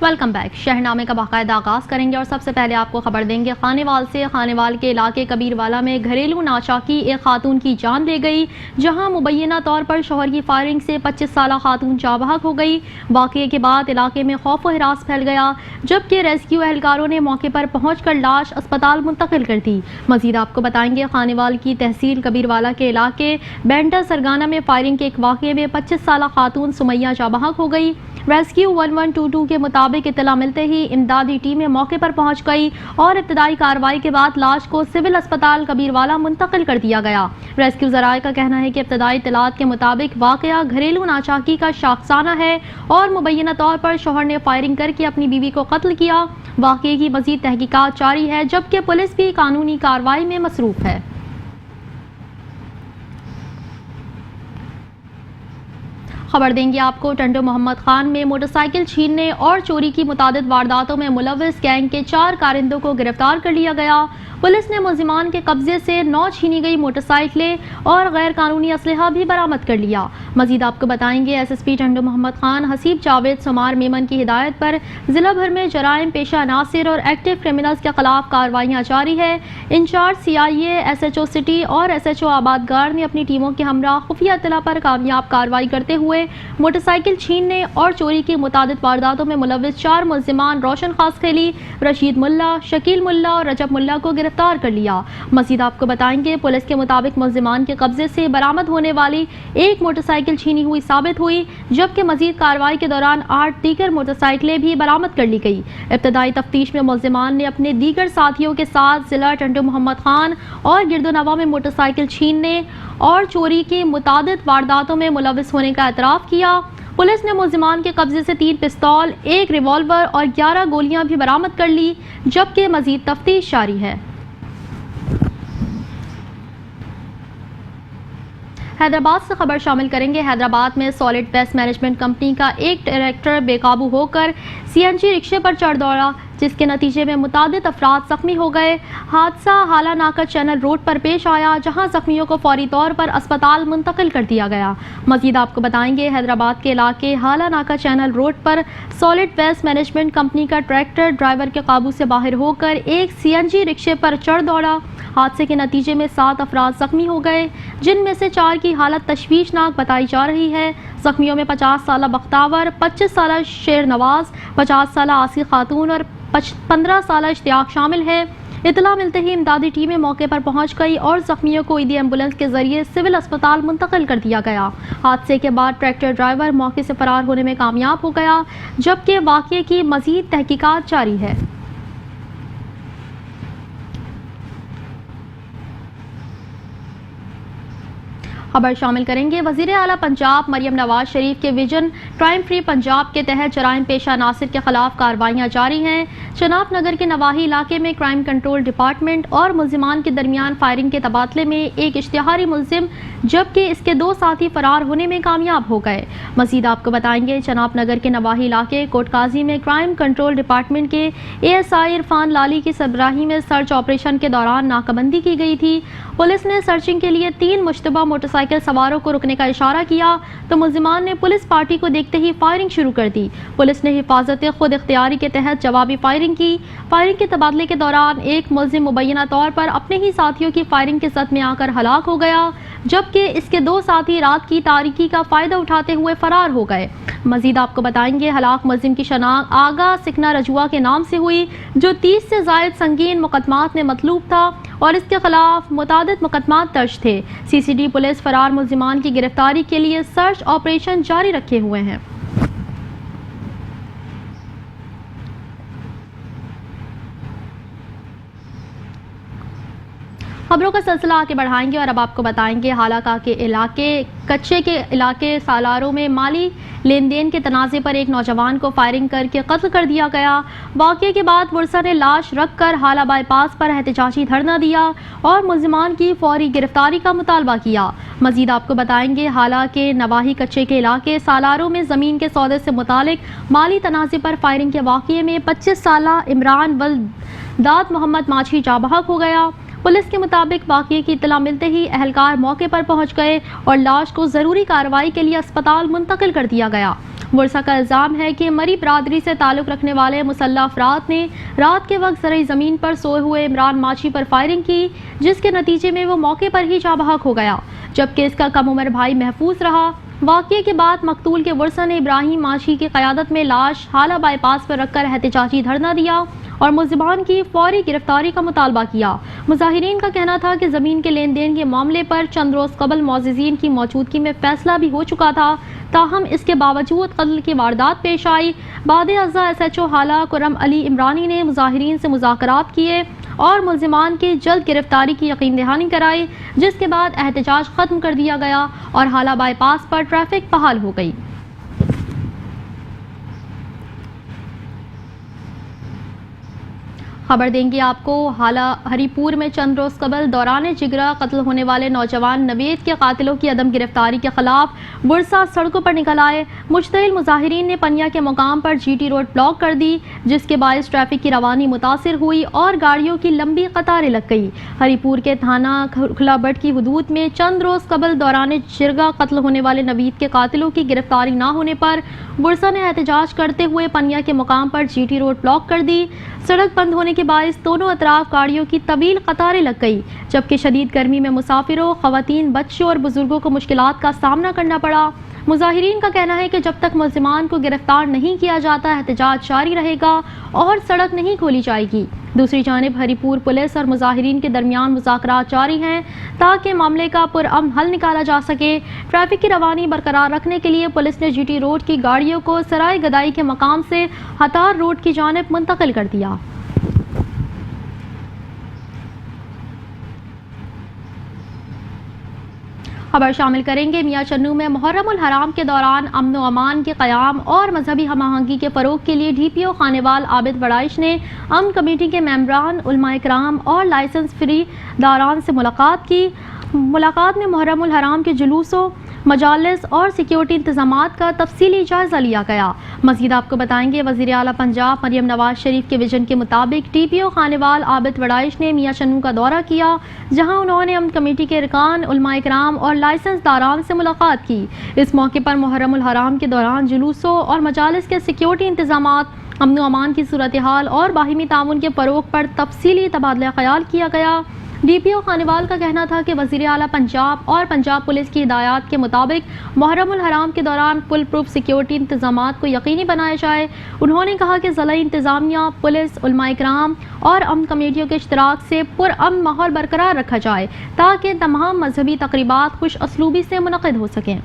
Welcome back. شہرنامے کا باقاعدہ آغاز کریں گے اور سب سے پہلے آپ کو خبر دیں گے خانیوال سے۔ خانیوال کے علاقے کبیروالا میں گھریلو ناچاکی ایک خاتون کی جان لے گئی، جہاں مبینہ طور پر شوہر کی فائرنگ سے 25 سالہ خاتون جاں بحق ہو گئی۔ واقعے کے بعد علاقے میں خوف و ہراس پھیل گیا، جبکہ ریسکیو اہلکاروں نے موقع پر پہنچ کر لاش اسپتال منتقل کر دی۔ مزید آپ کو بتائیں گے خانیوال کی تحصیل کبیروالا کے علاقے بینٹا سرگانہ میں فائرنگ کے ایک واقعے میں 25 سالہ خاتون سمیہ جاں بحق ہو گئی۔ ریسکیو 1122 کے مطابق اطلاع ملتے ہی امدادی ٹیمیں موقع پر پہنچ گئی اور ابتدائی کارروائی کے بعد لاش کو سول اسپتال کبیروالا منتقل کر دیا گیا۔ ریسکیو ذرائع کا کہنا ہے کہ ابتدائی اطلاعات کے مطابق واقعہ گھریلو ناچاکی کا شاخسانہ ہے اور مبینہ طور پر شوہر نے فائرنگ کر کے اپنی بیوی کو قتل کیا۔ واقعے کی مزید تحقیقات جاری ہے، جبکہ پولیس بھی قانونی کارروائی میں مصروف ہے۔ خبر دیں گے آپ کو ٹنڈو محمد خان میں موٹر سائیکل چھیننے اور چوری کی متعدد وارداتوں میں ملوث گینگ کے 4 کارندوں کو گرفتار کر لیا گیا۔ پولیس نے ملزمان کے قبضے سے 9 چھینی گئی موٹر سائیکلیں اور غیر قانونی اسلحہ بھی برآمد کر لیا۔ مزید آپ کو بتائیں گے S S P Tando Muhammad Khan Haseeb Javed سمار میمن کی ہدایت پر ضلع بھر میں جرائم پیشہ عناصر اور ایکٹیو کرمنلز کے خلاف کارروائیاں جاری ہے۔ Incharge C I A S H O city اور ایس ایچ او آبادگار نے اپنی ٹیموں کے ہمراہ خفیہ اطلاع پر کامیاب کارروائی کرتے ہوئے موٹر سائیکل چھیننے اور چوری کی متعدد وارداتوں میں ملوث 4 ملزمان روشن خاصخیلی، رشید ملا، شکیل ملا اور رجب ملا کو گرفتار کر لیا۔ مزید آپ کو بتائیں گے پولیس کے مطابق ملزمان کے قبضے سے برآمد ہونے والی ایک موٹر سائیکل چھینی ہوئی ثابت ہوئی، جبکہ مزید کارروائی کے دوران 8 دیگر موٹر سائیکلیں بھی برآمد کر لی گئی۔ ابتدائی تفتیش میں ملزمان نے اپنے دیگر ساتھیوں کے ساتھ ضلع ٹنڈو محمد خان اور گرد و نواح میں موٹر سائیکل چھیننے اور چوری کی متعدد وارداتوں میں ملوث ہونے کا اعتراف کیا۔ پولیس نے ملزمان کے قبضے سے 3 پستول، 1 ریوالور اور 11 گولیاں بھی برآمد کر لی، جبکہ مزید تفتیش جاری ہے۔ حیدرآباد سے خبر شامل کریں گے۔ حیدرآباد میں سالڈ ویسٹ مینجمنٹ کمپنی کا ایک ٹریکٹر بے قابو ہو کر سی این جی رکشے پر چڑھ دوڑا، جس کے نتیجے میں متعدد افراد زخمی ہو گئے۔ حادثہ حالہ ناکہ چینل روڈ پر پیش آیا، جہاں زخمیوں کو فوری طور پر اسپتال منتقل کر دیا گیا۔ مزید آپ کو بتائیں گے حیدرآباد کے علاقے حالہ ناکہ چینل روڈ پر سالڈ ویسٹ مینجمنٹ کمپنی کا ٹریکٹر ڈرائیور کے قابو سے باہر ہو کر ایک سی این جی رکشے پر چڑھ دوڑا۔ حادثے کے نتیجے میں 7 افراد زخمی ہو گئے، جن میں سے 4 کی حالت تشویشناک بتائی جا رہی ہے۔ زخمیوں میں 50 سالہ بختاور، 25 سالہ شیر نواز، 50 سالہ آسی خاتون اور 15 سالہ اشتیاق شامل ہے۔ اطلاع ملتے ہی امدادی ٹیمیں موقع پر پہنچ گئی اور زخمیوں کو عیدی ایمبولینس کے ذریعے سول اسپتال منتقل کر دیا گیا۔ حادثے کے بعد ٹریکٹر ڈرائیور موقع سے فرار ہونے میں کامیاب ہو گیا، جبکہ واقعے کی مزید تحقیقات جاری ہے۔ خبر شامل کریں گے وزیر اعلیٰ پنجاب مریم نواز شریف کے ویژن کرائم فری پنجاب کے تحت جرائم پیشہ عناصر کے خلاف کارروائیاں جاری ہیں۔ چناب نگر کے نواحی علاقے میں کرائم کنٹرول ڈپارٹمنٹ اور ملزمان کے درمیان فائرنگ کے تبادلے میں ایک اشتہاری ملزم جبکہ اس کے 2 ساتھی فرار ہونے میں کامیاب ہو گئے۔ مزید آپ کو بتائیں گے چناب نگر کے نواحی علاقے کوٹ قاضی میں کرائم کنٹرول ڈپارٹمنٹ کے A S I Irfan lolly کی سربراہی میں سرچ آپریشن کے دوران ناکہ بندی کی گئی تھی۔ پولیس نے سرچنگ کے لیے 3 مشتبہ موٹر سائیکل سواروں کو رکنے کا اشارہ کیا تو ملزمان نے پولیس پارٹی کو دیکھتے ہی فائرنگ شروع کر دی۔ پولیس نے حفاظت خود اختیاری کے تحت جوابی فائرنگ کی۔ فائرنگ کے تبادلے کے دوران ایک ملزم مبینہ طور پر اپنے ہی ساتھیوں کی فائرنگ کے صد میں آ کر ہلاک ہو گیا، جبکہ اس کے 2 ساتھی رات کی تاریکی کا فائدہ اٹھاتے ہوئے فرار ہو گئے۔ مزید آپ کو بتائیں گے ہلاک ملزم کی شناخت آغا سکنا رجوع کے نام سے ہوئی، جو 30 سے زائد سنگین مقدمات میں مطلوب تھا اور اس کے خلاف متعدد مقدمات درج تھے۔ سی سی ڈی پولیس فرار ملزمان کی گرفتاری کے لیے سرچ آپریشن جاری رکھے ہوئے ہیں۔ خبروں کا سلسلہ آگے بڑھائیں گے اور اب آپ کو بتائیں گے حالہ کے علاقے کچے کے علاقے سالاروں میں مالی لین دین کے تنازع پر ایک نوجوان کو فائرنگ کر کے قتل کر دیا گیا۔ واقعے کے بعد ورثہ نے لاش رکھ کر حالہ بائی پاس پر احتجاجی دھرنا دیا اور ملزمان کی فوری گرفتاری کا مطالبہ کیا۔ مزید آپ کو بتائیں گے حالہ کے نواحی کچے کے علاقے سالاروں میں زمین کے سودے سے متعلق مالی تنازع پر فائرنگ کے واقعے میں 25 سالہ عمران ولداد محمد ماچھی جاں بحق ہو گیا۔ पुलिस के मुताबिक वाक़ये की इत्तला मिलते ही अहलकार मौके पर पहुंच गए और लाश को ज़रूरी कार्रवाई के लिए अस्पताल मुंतकिल कर दिया गया। वर्षा का इल्ज़ाम है कि मरी बरादरी से ताल्लुक़ रखने वाले मुसल्लह अफराद ने रात के वक्त ज़रई ज़मीन पर सोए हुए इमरान माची पर फायरिंग की, जिसके नतीजे में वो मौके पर ही जा बहक हो गया, जबकि इसका कम उम्र भाई महफूज रहा। वाक़ये के बाद मकतूल के वर्षा ने इब्राहिम माशी की क़यादत में लाश हाला बाईपास पर रखकर एहतजाजी धरना दिया और मुल्ज़िमान की फौरी गिरफ्तारी का मुतालबा किया। मुज़ाहिरीन का कहना था कि ज़मीन के लेन देन के मामले पर चंद रोज़ कबल मुअज़्ज़िज़ीन की मौजूदगी में फैसला भी हो चुका था, ताहम इसके बावजूद कत्ल की वारदात पेश आई। बादे अज़ा SHO हाला कुर्रम अली इमरानी ने मुज़ाहिरीन से मुज़ाकरात किए और मुल्ज़िमान की जल्द गिरफ्तारी की यकीन दहानी कराई, जिसके बाद एहतजाज ख़त्म कर दिया गया और हाला बाईपास पर ट्रैफिक बहाल हो गई। खबर देंगे आपको, हाला हरीपुर में चंद रोज़ कबल दौरान जिगरा कत्ल होने वाले नौजवान नवेद के कातिलों की अदम गिरफ्तारी के खिलाफ वर्षा सड़कों पर निकल आए। मुश्तइल मुजाहिरीन ने पनिया के मुकाम पर GT रोड ब्लॉक कर दी, जिसके बायस ट्रैफिक की रवानी मुतासिर हुई और गाड़ियों की लंबी कतारें लग गई। हरीपुर के थाना खुलाबट की हदूद में चंद रोज़ कबल दौरान जिगरा कत्ल होने वाले नवीद के कातिलों की गिरफ्तारी न होने पर वर्षा ने एहतजाज करते हुए पनिया के मुकाम पर GT रोड ब्लॉक कर दी। सड़क बंद होने के बायस दोनों अतराफ गाड़ियों की तवील कतारें लग गई, जबकि शदीद गर्मी में मुसाफिरों, खवातीन, बच्चों और बुजुर्गों को मुश्किलात का सामना करना पड़ा। मुजाहिरीन का कहना है कि जब तक मुल्ज़िमान को गिरफ्तार नहीं किया जाता एहतजाज जारी रहेगा और सड़क नहीं खोली जाएगी। दूसरी जानिब हरीपुर पुलिस और मुजाहिरीन के दरमियान मुज़ाकरात जारी हैं ताकि मामले का पुरअमन हल निकाला जा सके। ट्रैफिक की रवानी बरकरार रखने के लिए पुलिस ने GT रोड की गाड़ियों को सराय गदाई के मकाम से हतार रोड की जानिब मुंतकिल कर दिया। खबर शामिल करेंगे, मियां चन्नू में मुहर्रमुल हराम के दौरान अमन व अमान के क़याम और मजहबी हम आहंगी के फ़रोग के लिए DPO खानेवाल आबिद वड़ाइश ने अमन कमेटी के मेंबरान, उलमाए किराम और लाइसेंस फ्री दारान से मुलाकात की। मुलाकात में मुहर्रमुल हराम के जुलूसों, मजालिस और सिक्योरिटी इंतजामात का तफसीली जायज़ा लिया गया। मज़ीद आपको बताएंगे, वज़ीर आला पंजाब मरियम नवाज शरीफ के विजन के मुताबिक DPO खानेवाल आबिद वड़ाइश ने मियां चन्नू का दौरा किया, जहां उन्होंने अमन कमेटी के अरकान, उलमाए किराम और लाइसेंस दारान से मुलाकात की। इस मौके पर मुहर्रमुल हराम के दौरान जुलूसों और मजालिस के सिक्योरिटी इंतजामात, अमन व अमान की सूरत हाल और बाहिमी ताउन के फ़रोग पर तफसीली तबादला ख्याल किया गया। DPO खानेवाल का कहना था कि वज़ीर आला पंजाब और पंजाब पुलिस की हिदायत के मुताबिक मुहर्रमुल हराम के दौरान फुल प्रूफ सिक्योरिटी इंतजामात को यकीनी बनाया जाए। उन्होंने कहा कि ज़िला इंतज़ामिया, पुलिस, उलमाए किराम और अमन कमेटियों के इश्तराक से पुरअमन माहौल बरकरार रखा जाए ताकि तमाम मजहबी तकरीबात खुश असलूबी से मुनक़िद हो सकें।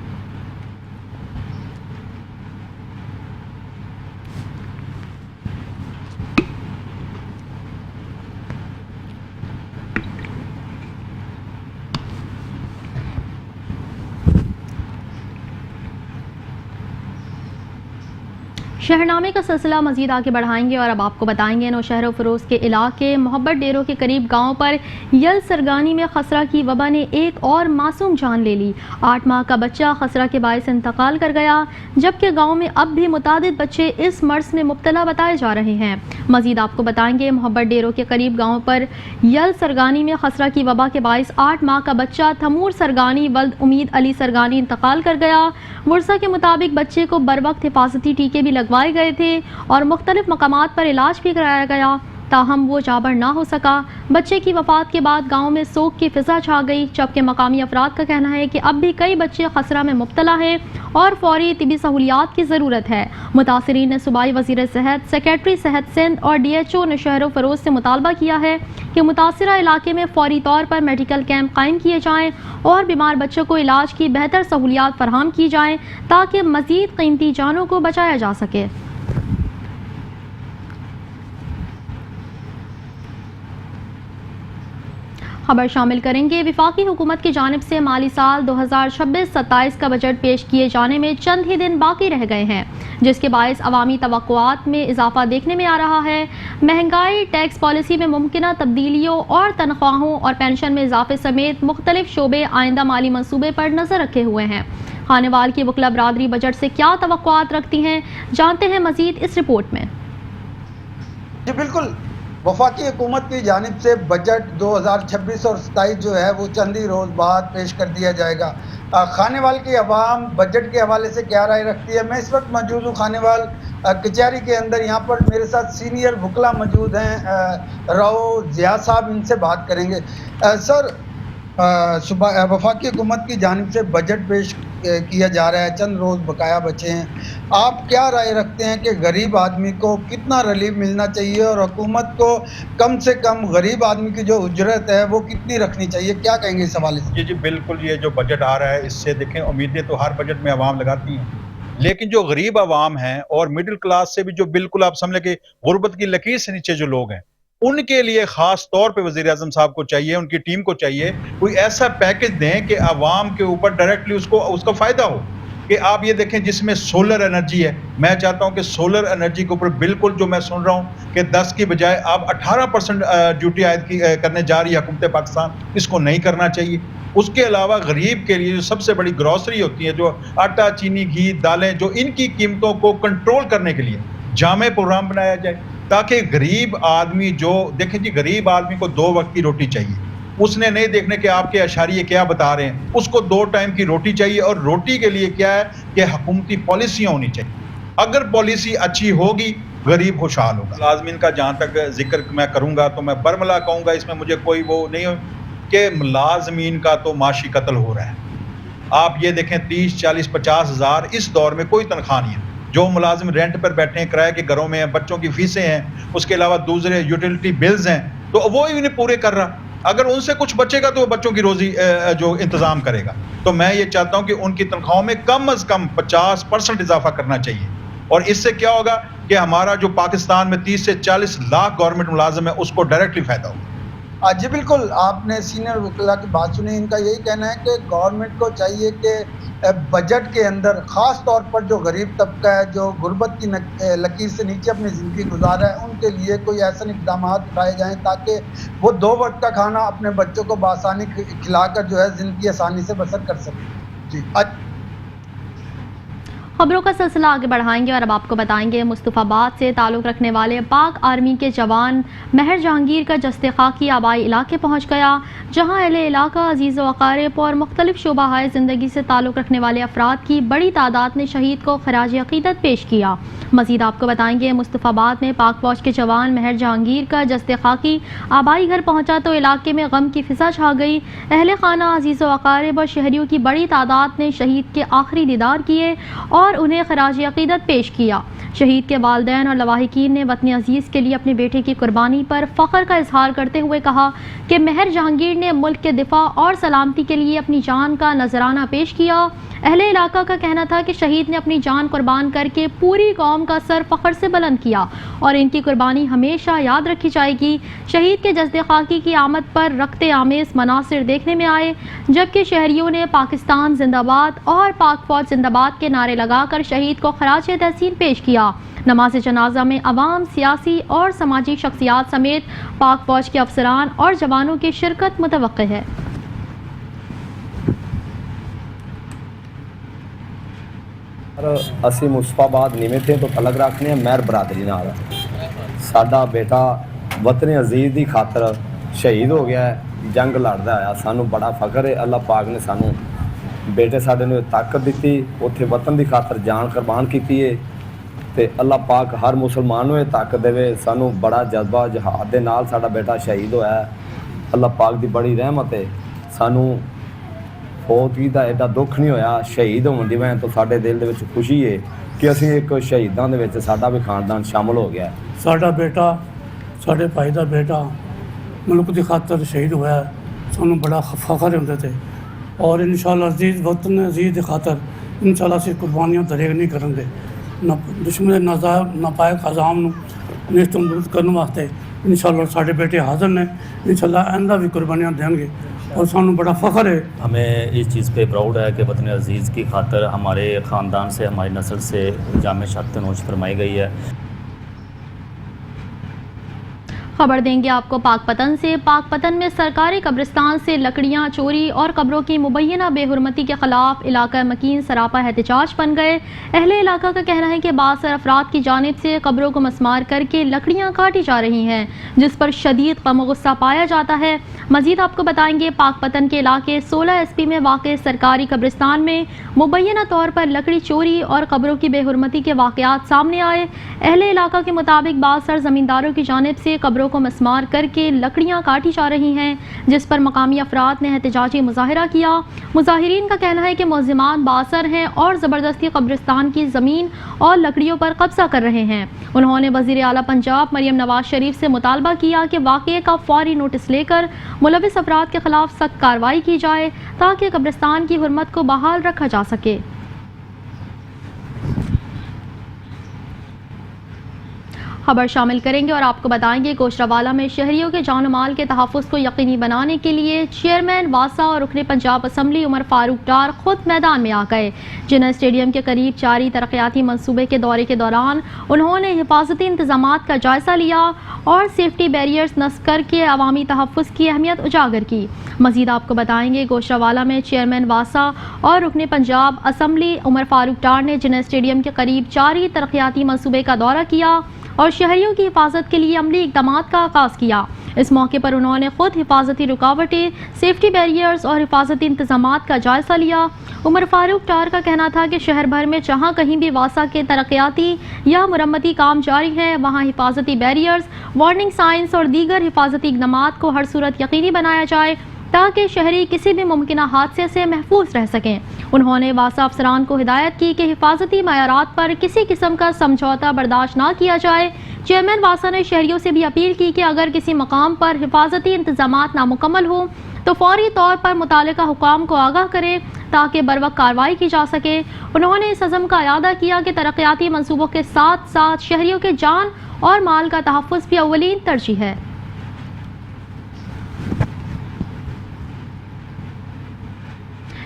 शहरनामे का सिलसिला मजीद आगे बढ़ाएंगे और अब आपको बताएंगे, नौशहर फरोज के इलाके मोहब्बत डेरों के करीब गांव पर यल सरगानी में खसरा की वबा ने एक और मासूम जान ले ली। 8 माह का बच्चा खसरा के बायस इंतकाल कर गया, जबकि गांव में अब भी मुतादिद बच्चे इस मर्ज में मुब्तला बताए जा रहे हैं। मजीद आपको बताएंगे, मोहब्बत डेरों के करीब गाँव पर यल सरगानी में खसरा की वबा के बायस 8 माह का बच्चा थमूर सरगानी वल्द उम्मीद अली सरगानी इंतकाल कर गया। वर्षा के मुताबिक बच्चे को बर वक्त हिफाजती टीके भी लगवाए गए थे और मुख्तलिफ मकामात पर इलाज भी कराया गया, ताहम वो जाबर ना हो सका। बच्चे की वफात के बाद गांव में सोग की फिजा छा गई, जबकि मकामी अफराद का कहना है कि अब भी कई बच्चे खसरा में मुब्तला हैं और फौरी तिबी सहूलियात की ज़रूरत है। मुतासरीन ने सूबाई वज़ीर सेहत, सेक्रेटरी सेहत सिंध और DHO नौशहर फरोज से मुतालबा किया है कि मुतासरा इलाके में फौरी तौर पर मेडिकल कैंप कायम किए जाएँ और बीमार बच्चों को इलाज की बेहतर सहूलियात फराहम की जाएँ ताकि मज़ीद कीमती जानों को बचाया जा सके। खबर शामिल करेंगे, विफाकी हुकूमत की जानिब से माली साल 2026-27 का बजट पेश किए जाने में चंद ही दिन बाकी रह गए हैं, जिसके बायस अवामी तवक्कुआत में इजाफा देखने में आ रहा है। महंगाई, टैक्स पॉलिसी में मुमकिना तब्दीलियों और तनख्वाहों और पेंशन में इजाफे समेत मुख्तलिफ शोबे आइंदा माली मनसूबे पर नजर रखे हुए हैं। खानेवाल की वकला बरादरी बजट से क्या तवक्कुआत रखती हैं, जानते हैं मजीद इस रिपोर्ट में। जी बिल्कुल, वफाकी हुकूमत की जानिब से बजट 2026 और 27 जो है वो चंद ही रोज़ बाद पेश कर दिया जाएगा। खानेवाल की आवाम बजट के हवाले से क्या राय रखती है? मैं इस वक्त मौजूद हूँ खानेवाल कचहरी के अंदर। यहाँ पर मेरे साथ सीनियर वकला मौजूद हैं, राव ज़िया साहब, इनसे बात करेंगे। सर, वफाकी हुकूमत की जानिब से बजट पेश किया जा रहा है, चंद रोज़ बकाया बचे हैं। आप क्या राय रखते हैं कि गरीब आदमी को कितना रिलीफ मिलना चाहिए और हुकूमत को कम से कम गरीब आदमी की जो उजरत है वो कितनी रखनी चाहिए? क्या कहेंगे इस हवाले से? जी बिल्कुल, ये जो बजट आ रहा है इससे देखें उम्मीदें तो हर बजट में आवाम लगाती हैं, लेकिन जो गरीब आवाम हैं और मिडिल क्लास से भी जो बिल्कुल आप समझ लें कि गुर्बत की लकीर से नीचे जो लोग हैं, उनके लिए खास तौर पे वज़ीर आज़म साहब को चाहिए, उनकी टीम को चाहिए कोई ऐसा पैकेज दें कि आवाम के ऊपर डायरेक्टली उसका फ़ायदा हो। कि आप ये देखें जिसमें सोलर एनर्जी है, मैं चाहता हूं कि सोलर एनर्जी के ऊपर बिल्कुल जो मैं सुन रहा हूं कि 10 की बजाय आप 18% ड्यूटी आयद करने जा रही है हुकूमत पाकिस्तान, इसको नहीं करना चाहिए। उसके अलावा गरीब के लिए जो सबसे बड़ी ग्रॉसरी होती है, जो आटा, चीनी, घी, दालें, जो इनकी कीमतों को कंट्रोल करने के लिए जामे प्रोग्राम बनाया जाए, ताकि गरीब आदमी जो देखें जी, गरीब आदमी को 2 वक्त की रोटी चाहिए, उसने नहीं देखने कि आपके अशारिये क्या बता रहे हैं, उसको 2 टाइम की रोटी चाहिए। और रोटी के लिए क्या है कि हुकूमती पॉलिसियाँ होनी चाहिए। अगर पॉलिसी अच्छी होगी गरीब खुशहाल होगा। मुलाजमीन का जहाँ तक जिक्र मैं करूँगा तो मैं बरमला कहूँगा, इसमें मुझे कोई वो नहीं हो कि मुलाजमीन का तो माशी कत्ल हो रहा है। आप ये देखें 30, 40, 50 हज़ार इस दौर में कोई तनख्वाह नहीं है। जो मुलाजिम रेंट पर बैठे हैं, किराए के घरों में हैं, बच्चों की फीसें हैं, उसके अलावा दूसरे यूटिलिटी बिल्स हैं, तो वो ही नहीं पूरे कर रहा। अगर उनसे कुछ बचेगा तो वो बच्चों की रोजी जो इंतज़ाम करेगा। तो मैं ये चाहता हूँ कि उनकी तनख्वाहों में कम अज़ कम 50% इजाफा करना चाहिए। और इससे क्या होगा कि हमारा जो पाकिस्तान में 30 से 40 लाख गवर्नमेंट मुलाजिम है उसको डायरेक्टली फ़ायदा होगा। जी बिल्कुल, आपने सीनियर वकला की बात सुनी। इनका यही कहना है कि गवर्नमेंट को चाहिए कि बजट के अंदर ख़ास तौर पर जो गरीब तबका है, जो गुर्बत की लकीर से नीचे अपनी ज़िंदगी गुजार रहा है, उनके लिए कोई ऐसे इक़दाम उठाए जाएँ ताकि वो 2 वक्त का खाना अपने बच्चों को बआसानी खिलाकर जो है ज़िंदगी आसानी से बसर कर सकें। जी खबरों का सिलसिला आगे बढ़ाएंगे और अब आपको बताएंगे मुस्तफ़ाबाद से ताल्लुक़ रखने वाले पाक आर्मी के जवान महर जहांगीर का जस्ते खाकी आबाई इलाके पहुँच गया, जहाँ अहले इलाका, अजीज़ व अक़ारिब और मुख्तलिफ शोबाहाए ज़िंदगी से ताल्लुक़ रखने वाले अफराद की बड़ी तादाद ने शहीद को खराज अक़ीदत पेश किया। मज़ीद आपको बताएंगे मुस्तफ़ाबाद में पाक फ़ौज के जवान महर जहांगीर का जस्ते खाकी आबाई घर पहुँचा तो इलाके में गम की फ़िज़ा छा गई। अहले खाना, अजीज़ व अक़ारिब और शहरियों की बड़ी तादाद ने शहीद के आखिरी दीदार किए और उन्हें खराज अक़ीदत पेश किया। शहीद के वालिदैन और लवाहिकीन ने वतन अजीज़ के लिए अपने बेटे की कुर्बानी पर फ़ख्र का इजहार करते हुए कहा कि महर जहांगीर ने मुल्क के दिफा और सलामती के लिए अपनी जान का नजराना पेश किया। अहले इलाका का कहना था कि शहीद ने अपनी जान कुर्बान करके पूरी कौम का सर फ़ख्र से बुलंद किया और इनकी कुर्बानी हमेशा याद रखी जाएगी। शहीद के जस्दे खाकी की आमद पर रक्ते आमेज़ मनासिर देखने में आए, जबकि शहरियों ने पाकिस्तान जिंदाबाद और पाक फ़ौज जिंदाबाद के नारे लगाकर शहीद को खराज तहसीन पेश किया। नमाज जनाजा में अवाम, सियासी और समाजी शख्सियात समेत पाक फ़ौज के अफसरान और जवानों की शिरकत मुतवक्किल है। ਅਸੀਂ ਮੁਸਤਫਾਬਾਦ ਨਿਮਿਤ ਤੋਂ ਤਲਕ ਰੱਖਦੇ ਹਾਂ ਮਹਿਰ ਬਰਾਦਰੀ ਨਾਲ। ਸਾਡਾ ਬੇਟਾ ਵਤਨ ਅਜ਼ੀਜ਼ ਦੀ ਖਾਤਰ ਸ਼ਹੀਦ ਹੋ ਗਿਆ ਹੈ, ਜੰਗ ਲੜਦਾ ਆਇਆ। ਸਾਨੂੰ ਬੜਾ ਫਖਰ ਹੈ, ਅੱਲਾਹ ਪਾਕ ਨੇ ਸਾਨੂੰ ਬੇਟੇ ਸਾਡੇ ਨੂੰ ਤਾਕਤ ਦਿੱਤੀ, ਉੱਥੇ ਵਤਨ ਦੀ ਖਾਤਰ ਜਾਨ ਕੁਰਬਾਨ ਕੀਤੀ ਹੈ ਤੇ ਅੱਲਾਹ ਪਾਕ ਹਰ ਮੁਸਲਮਾਨ ਨੂੰ ਇਹ ਤਾਕਤ ਦੇਵੇ। ਸਾਨੂੰ ਬੜਾ ਜਜ਼ਬਾ ਜਹਾਦ ਦੇ ਨਾਲ ਸਾਡਾ ਬੇਟਾ ਸ਼ਹੀਦ ਹੋਇਆ ਹੈ। ਅੱਲਾਹ ਪਾਕ ਦੀ ਬੜੀ ਰਹਿਮਤ ਹੈ। ਸਾਨੂੰ ਫੌਜੀ ਦਾ ਐਡਾ ਦੁੱਖ ਨਹੀਂ ਹੋਇਆ ਸ਼ਹੀਦ ਹੋਣ ਦੀ ਵਜ੍ਹਾ ਤੋਂ। ਸਾਡੇ ਦਿਲ ਦੇ ਵਿੱਚ ਖੁਸ਼ੀ ਹੈ ਕਿ ਅਸੀਂ ਇੱਕ ਸ਼ਹੀਦਾਂ ਦੇ ਵਿੱਚ ਸਾਡਾ ਵੀ ਖਾਨਦਾਨ ਸ਼ਾਮਲ ਹੋ ਗਿਆ। ਸਾਡਾ ਬੇਟਾ, ਸਾਡੇ ਭਾਈ ਦਾ ਬੇਟਾ ਮੁਲਕ ਦੀ ਖਾਤਰ ਸ਼ਹੀਦ ਹੋਇਆ, ਸਾਨੂੰ ਬੜਾ ਫਖਰ ਹੁੰਦੇ ਤੇ। ਔਰ ਇਨਸ਼ਾਅੱਲਾ ਅਜ਼ੀਜ਼ ਵਤਨ ਅਜ਼ੀਜ਼ ਦੀ ਖਾਤਰ ਇਨਸ਼ਾਅੱਲਾ ਅਸੀਂ ਕੁਰਬਾਨੀਆਂ ਦਰੇਗ ਨਹੀਂ ਕਰਾਂਗੇ। ਦੁਸ਼ਮਣ ਦੇ ਨਾਪਾਇਕ ਅਜ਼ਾਮ ਨੂੰ ਨਿਸ਼ਤਮਦੂਦ ਕਰਨ ਵਾਸਤੇ ਇਨਸ਼ਾਅੱਲਾ ਸਾਡੇ बेटे हाजिर ने। इनशाअल्लाह आइंदा भी कुर्बानियाँ देंगे और सानू बड़ा फ़ख्र है। हमें इस चीज़ पे प्राउड है कि वतन अज़ीज़ की खातर हमारे ख़ानदान से, हमारी नस्ल से जामे शहादत नोश फरमाई गई है। خبر دیں گے آپ کو پاک پتن سے۔ پاک پتن میں سرکاری قبرستان سے لکڑیاں چوری اور قبروں کی مبینہ بے حرمتی کے خلاف علاقہ مکین سراپا احتجاج بن گئے۔ اہل علاقہ کا کہنا ہے کہ بعض افراد کی جانب سے قبروں کو مسمار کر کے لکڑیاں کاٹی جا رہی ہیں، جس پر شدید غم و غصہ پایا جاتا ہے۔ مزید آپ کو بتائیں گے پاک پتن کے علاقے 16 SP میں واقع سرکاری قبرستان میں مبینہ طور پر لکڑی چوری اور قبروں کی بے حرمتی کے واقعات سامنے آئے۔ اہل علاقہ کے مطابق بعض زمینداروں کی جانب سے قبروں کو مسمار کر کے لکڑیاں کاٹی جا رہی ہیں، جس پر مقامی افراد نے احتجاجی مظاہرہ کیا۔ مظاہرین کا کہنا ہے کہ ملزمان بااثر ہیں اور زبردستی قبرستان کی زمین اور لکڑیوں پر قبضہ کر رہے ہیں۔ انہوں نے وزیر اعلیٰ پنجاب مریم نواز شریف سے مطالبہ کیا کہ واقعے کا فوری نوٹس لے کر ملوث افراد کے خلاف سخت کارروائی کی جائے تاکہ قبرستان کی حرمت کو بحال رکھا جا سکے۔ خبر شامل کریں گے اور آپ کو بتائیں گے گوشتوالا میں شہریوں کے جان و مال کے تحفظ کو یقینی بنانے کے لیے چیئرمین واسا اور رکن پنجاب اسمبلی عمر فاروق ڈار خود میدان میں آ گئے۔ جناح اسٹیڈیم کے قریب جاری ترقیاتی منصوبے کے دورے کے دوران انہوں نے حفاظتی انتظامات کا جائزہ لیا اور سیفٹی بیریئرز نصب کر کے عوامی تحفظ کی اہمیت اجاگر کی۔ مزید آپ کو بتائیں گے گوشتوالا میں چیئرمین واسا اور رکن پنجاب اسمبلی عمر فاروق ڈار نے جناح اسٹیڈیم کے قریب جاری ترقیاتی منصوبے کا دورہ کیا اور شہریوں کی حفاظت کے لیے عملی اقدامات کا آغاز کیا۔ اس موقع پر انہوں نے خود حفاظتی رکاوٹیں، سیفٹی بیریئرز اور حفاظتی انتظامات کا جائزہ لیا۔ عمر فاروق ڈار کا کہنا تھا کہ شہر بھر میں جہاں کہیں بھی واسا کے ترقیاتی یا مرمتی کام جاری ہیں، وہاں حفاظتی بیریئرز، وارننگ سائنز اور دیگر حفاظتی اقدامات کو ہر صورت یقینی بنایا جائے تاکہ شہری کسی بھی ممکنہ حادثے سے محفوظ رہ سکیں۔ انہوں نے واسا افسران کو ہدایت کی کہ حفاظتی معیارات پر کسی قسم کا سمجھوتہ برداشت نہ کیا جائے۔ چیئرمین واسا نے شہریوں سے بھی اپیل کی کہ اگر کسی مقام پر حفاظتی انتظامات نامکمل ہوں تو فوری طور پر متعلقہ حکام کو آگاہ کریں تاکہ بروقت کارروائی کی جا سکے۔ انہوں نے اس عزم کا اعادہ کیا کہ ترقیاتی منصوبوں کے ساتھ ساتھ شہریوں کے جان اور مال کا تحفظ بھی اولین ترجیح ہے۔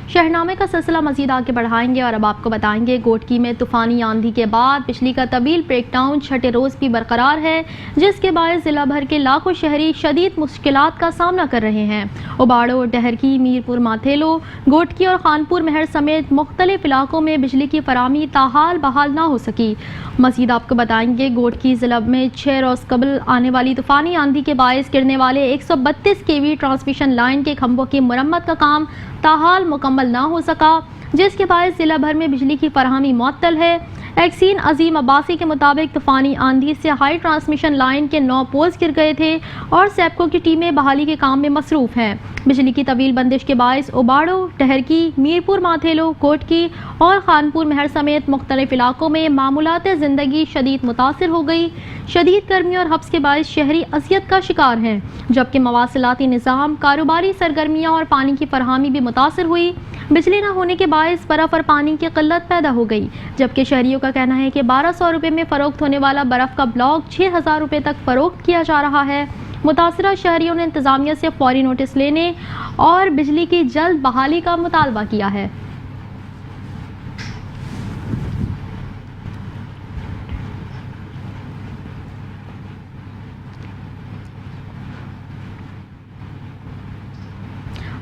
شہرنامے کا سلسلہ مزید آگے بڑھائیں گے اور اب آپ کو بتائیں گے گوٹکی میں طوفانی آندھی کے بعد بجلی کا طویل بریک ڈاؤن چھٹے روز بھی برقرار ہے، جس کے باعث ضلع بھر کے لاکھوں شہری شدید مشکلات کا سامنا کر رہے ہیں۔ اوباڑو، ڈہرکی، میرپور ماتھیلو، گوٹکی اور خانپور مہر سمیت مختلف علاقوں میں بجلی کی فراہمی تاحال بحال نہ ہو سکی۔ مزید آپ کو بتائیں گے گوٹکی ضلع میں 6 روز قبل آنے والی طوفانی آندھی کے باعث گرنے والے 132 kV ٹرانسمیشن لائن کے کھمبوں کی مرمت کا کام تاحال مکمل نہ ہو سکا، جس کے باعث ضلع بھر میں بجلی کی فراہمی معطل ہے۔ ایکسین عظیم عباسی کے مطابق طوفانی آندھی سے ہائی ٹرانسمیشن لائن کے 9 پولز گر گئے تھے اور سیپکو کی ٹیمیں بحالی کے کام میں مصروف ہیں۔ بجلی کی طویل بندش کے باعث اوباڑو، ڈہرکی، میرپور ماتھیلو، کوٹکی اور خانپور مہر سمیت مختلف علاقوں میں معمولات زندگی شدید متاثر ہو گئی۔ شدید گرمی اور حبس کے باعث شہری اذیت کا شکار ہیں، جبکہ مواصلاتی نظام، کاروباری سرگرمیاں اور پانی کی فراہمی بھی متاثر ہوئی۔ بجلی نہ ہونے کے باعث برف اور پانی کی قلت پیدا ہو گئی، جبکہ شہریوں کا کہنا ہے کہ 1200 روپے میں فروخت ہونے والا برف کا بلاک 6000 روپے تک فروخت کیا جا رہا ہے۔ متاثرہ شہریوں نے انتظامیہ سے فوری نوٹس لینے اور بجلی کی جلد بحالی کا مطالبہ کیا ہے۔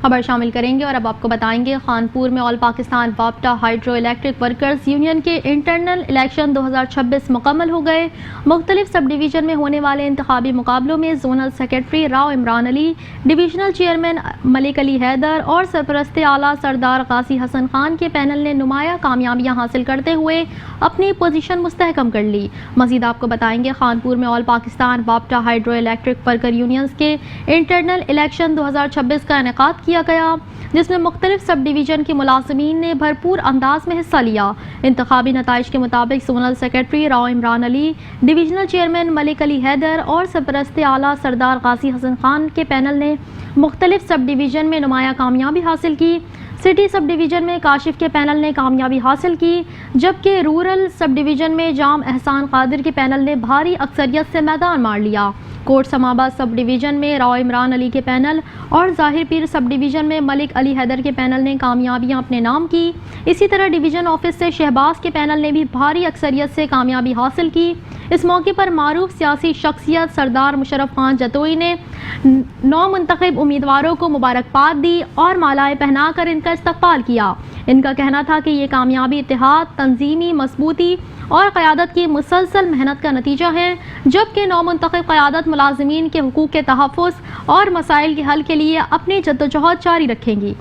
خبر شامل کریں گے اور اب آپ کو بتائیں گے خانپور میں آل پاکستان وابٹا ہائیڈرو الیکٹرک ورکرز یونین کے انٹرنل الیکشن 2026 مکمل ہو گئے۔ مختلف سب ڈویژن میں ہونے والے انتخابی مقابلوں میں زونل سیکرٹری راؤ عمران علی، ڈویژنل چیئرمین ملک علی حیدر اور سرپرست اعلیٰ سردار غازی حسن خان کے پینل نے نمایاں کامیابیاں حاصل کرتے ہوئے اپنی پوزیشن مستحکم کر لی۔ مزید آپ کو بتائیں گے خانپور میں آل پاکستان وابٹا ہائیڈرو الیکٹرک ورکر یونینز کے انٹرنل الیکشن 2026 کا انعقاد کیا گیا، جس میں مختلف سب ڈویژن کے ملازمین نے بھرپور انداز میں حصہ لیا۔ انتخابی نتائج کے مطابق زونل سیکرٹری راؤ عمران علی، ڈویژنل چیئرمین ملک علی حیدر اور سرپرست اعلیٰ سردار غازی حسن خان کے پینل نے مختلف سب ڈویژن میں نمایاں کامیابی حاصل کی۔ سٹی سب ڈویژن میں کاشف کے پینل نے کامیابی حاصل کی، جبکہ رورل سب ڈویژن میں جام احسان قادر کے پینل نے بھاری اکثریت سے میدان مار لیا۔ کوٹ سماباد سب ڈویژن میں راؤ عمران علی کے پینل اور ظاہر پیر سب ڈویژن میں ملک علی حیدر کے پینل نے کامیابیاں اپنے نام کی۔ اسی طرح ڈویژن آفس سے شہباز کے پینل نے بھی بھاری اکثریت سے کامیابی حاصل کی۔ इस मौके पर मारूफ सियासी शख्सियत सरदार मुशर्रफ खान जतोई ने नौ मुंतखब उम्मीदवारों को मुबारकबाद दी और मालाएं पहनाकर इनका इस्तकबाल किया। इनका कहना था कि ये कामयाबी इत्तेहाद, तंजीमी मजबूती और क़यादत की मुसलसल मेहनत का नतीजा है, जबकि नौ मुंतखब क़यादत मुलाज़िमीन के हुकूक के तहफ़्फ़ुज़ और मसाइल के हल के लिए अपनी जद्दोजहद जारी रखेंगी।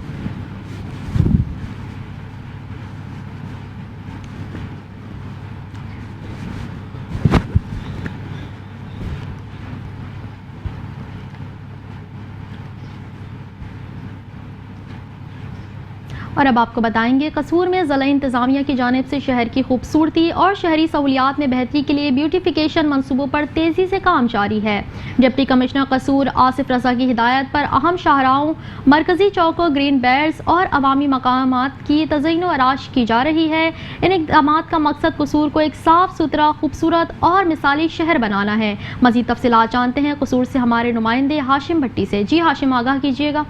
और अब आपको बताएंगे, कसूर में ज़िला इंतज़ामिया की जानिब से शहर की खूबसूरती और शहरी सहूलियात में बेहतरी के लिए ब्यूटिफिकेशन मंसूबों पर तेज़ी से काम जारी है। डिप्टी कमिश्नर कसूर आसिफ रजा की हिदायत पर अहम शाहराहों, मरकज़ी चौकों, ग्रीन बेल्ट्स और अवामी मकामात की तज़य्युन व आराइश की जा रही है। इन इक़दामात का मकसद कसूर को एक साफ़ सुथरा, खूबसूरत और मिसाली शहर बनाना है। मज़ीद तफ़सीलात जानते हैं कसूर से हमारे नुमाइंदे हाशिम भट्टी से। जी हाशिम, आगाह कीजिएगा।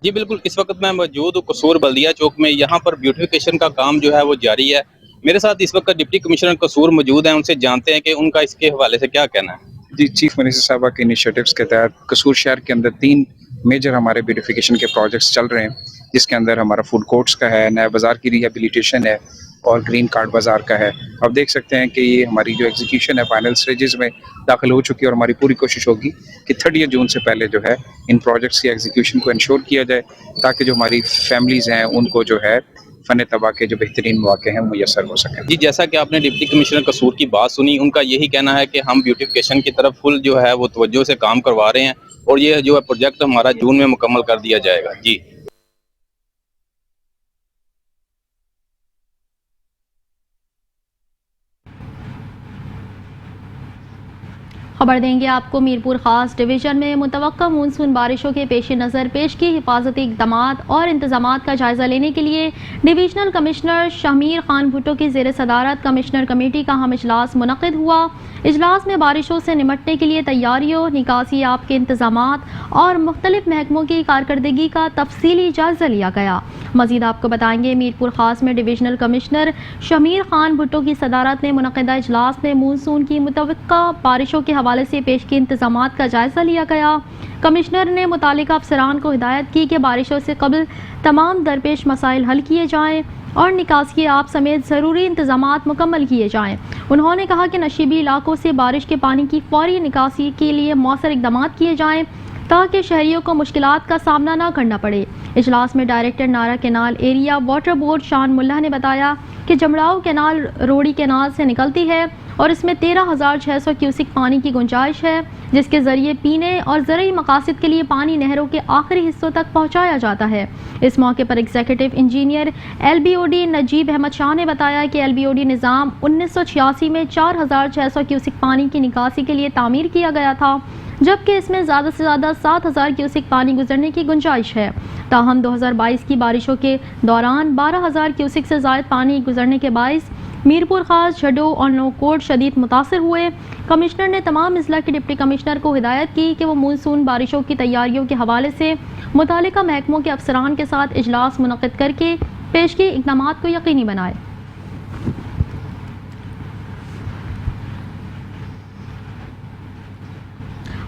जी बिल्कुल, इस वक्त मैं मौजूद हूँ कसूर बल्दिया चौक में। यहाँ पर ब्यूटिफिकेशन का काम जो है वो जारी है। मेरे साथ इस वक्त डिप्टी कमिश्नर कसूर मौजूद हैं, उनसे जानते हैं कि उनका इसके हवाले से क्या कहना है। जी, चीफ मिनिस्टर साहबा के इनिशिएटिव्स के तहत कसूर शहर के अंदर 3 मेजर हमारे ब्यूटिफिकेशन के प्रोजेक्ट्स चल रहे हैं, जिसके अंदर हमारा फूड कोर्ट्स का है, नया बाज़ार की रिहेबिलिटेशन है और ग्रीन कार्ड बाज़ार का है। अब देख सकते हैं कि ये हमारी जो एग्जीक्यूशन है फाइनल स्टेजेस में दाखिल हो चुकी है और हमारी पूरी कोशिश होगी कि 30 जून से पहले जो है इन प्रोजेक्ट्स की एग्जीक्यूशन को इंश्योर किया जाए, ताकि जो हमारी फैमिलीज़ हैं उनको जो है फ़न तबाह के जो बेहतरीन मौके हैं मुयसर हो सकें। जी, जैसा कि आपने डिप्टी कमिश्नर कसूर की बात सुनी, उनका यही कहना है कि हम ब्यूटिफिकेशन की तरफ फुल जो है वो तवज्जो से काम करवा रहे हैं और ये जो है प्रोजेक्ट हमारा जून में मुकम्मल कर दिया जाएगा। जी खबर देंगे आपको, मीरपुर खास डिवीज़न में मुतवक्का मानसून बारिशों के पेश नज़र पेश की हिफाजती इक़दामात और इंतज़ामात का जायज़ा लेने के लिए डिवीज़नल कमिश्नर शमीर खान भुट्टो की ज़ेर सदारत कमिश्नर कमेटी का अहम इजलास मुनक़िद हुआ। इजलास में बारिशों से निमटने के लिए तैयारियों, निकासी आब के इंतज़ामात और मुख्तलिफ महकमों की कारकर्दगी का तफसीली जायज़ा लिया गया। मज़ीद आपको बताएंगे, मीरपुर खास में डिवीज़नल कमिश्नर शमीर खान भुट्टो की सदारत में मुनक़िदा इजलास में मानसून की मुतवक्का बारिशों के हवाले से पेश की इंतज़ामात का जायज़ा लिया गया। कमिश्नर ने मुतालिका अफसरान को हिदायत की कि बारिशों से कबल तमाम दरपेश मसाइल हल किए जाएँ और निकासी आब समेत ज़रूरी इंतज़ामात मुकम्मल किए जाएँ। उन्होंने कहा कि नशीबी इलाकों से बारिश के पानी की फौरी निकासी के लिए मौसर इक़दामात किए जाएँ ताकि शहरियों को मुश्किलात का सामना न करना पड़े। इजलास में डायरेक्टर नारा कैनाल एरिया वाटर बोर्ड शान मुल्ला ने बताया कि जमड़ाऊ कैनाल रोड़ी कैनाल से निकलती है और इसमें 13,600 क्यूसिक पानी की गुंजाइश है, जिसके ज़रिए पीने और ज़रूरी मकासद के लिए पानी नहरों के आखिरी हिस्सों तक पहुँचाया जाता है। इस मौके पर executive engineer LBOD Najeeb Ahmed Shah ने बताया कि LBOD निज़ाम 1986 में 4,600 क्यूसिक पानी की निकासी के लिए तामीर किया गया था, जबकि इसमें ज़्यादा से ज़्यादा 7,000 क्यूसिक पानी गुजरने की गुंजाइश है। ताहम 2022 की बारिशों के दौरान 12,000 क्यूसिक से ज़ायद पानी गुजरने के बाइस मीरपुर खास, झड्डो और नौकोट शदीद मुतासर हुए। कमिश्नर ने तमाम अजला के डिप्टी कमिश्नर को हिदायत की कि वो मानसून बारिशों की तैयारियों के हवाले से मुतालिका महकमों के अफसरान के साथ इजलास मुनक़िद करके पेशगी इक़दामात को यकीनी बनाए।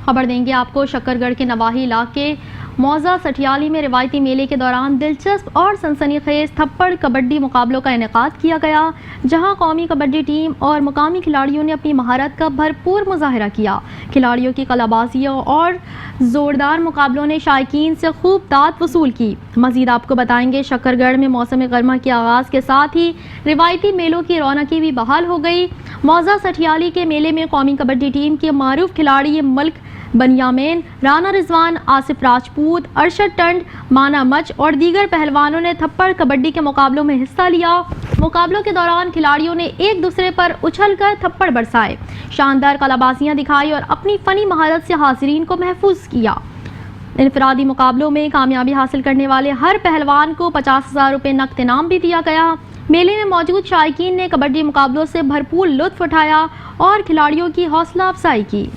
खबर देंगे आपको, शक्करगढ़ के नवाही इलाके मौजा सठियाली में रिवायती मेले के दौरान दिलचस्प और सनसनीखेज थप्पड़ कबड्डी मुकाबलों का इनेकाद किया गया, जहां कौमी कबड्डी टीम और मुकामी खिलाड़ियों ने अपनी महारत का भरपूर मुजाहरा किया। खिलाड़ियों की कलाबाजियों और ज़ोरदार मुकाबलों ने शायकीन से खूब दाद वसूल की। मज़ीद आपको बताएंगे, शक्करगढ़ में मौसम गर्मा के आगाज़ के साथ ही रिवायती मेलों की रौनकी भी बहाल हो गई। मौजा सठियाली के मेले में कौमी कबड्डी टीम के मारूफ खिलाड़ी मल्क बनियामीन, राना रिजवान, आसिफ राजपूत, अरशद टंड, माना मच और दीगर पहलवानों ने थप्पड़ कबड्डी के मुकाबलों में हिस्सा लिया। मुकाबलों के दौरान खिलाड़ियों ने एक दूसरे पर उछलकर थप्पड़ बरसाए, शानदार कलाबाजियां दिखाई और अपनी फ़नी महारत से हाज़रीन को महफूज किया। इनफरादी मुकाबलों में कामयाबी हासिल करने वाले हर पहलवान को 50,000 रुपये नक़द इनाम भी दिया गया। मेले में मौजूद शायकीन ने कबड्डी मुकाबलों से भरपूर लुत्फ़ उठाया और खिलाड़ियों की हौसला अफजाई की।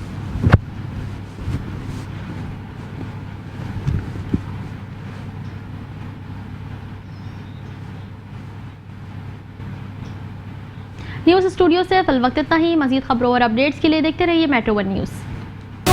न्यूज़ स्टूडियो से फिल वक्त इतना ही। मजीद खबरों और अपडेट्स के लिए देखते रहिए मेट्रो 1 न्यूज़।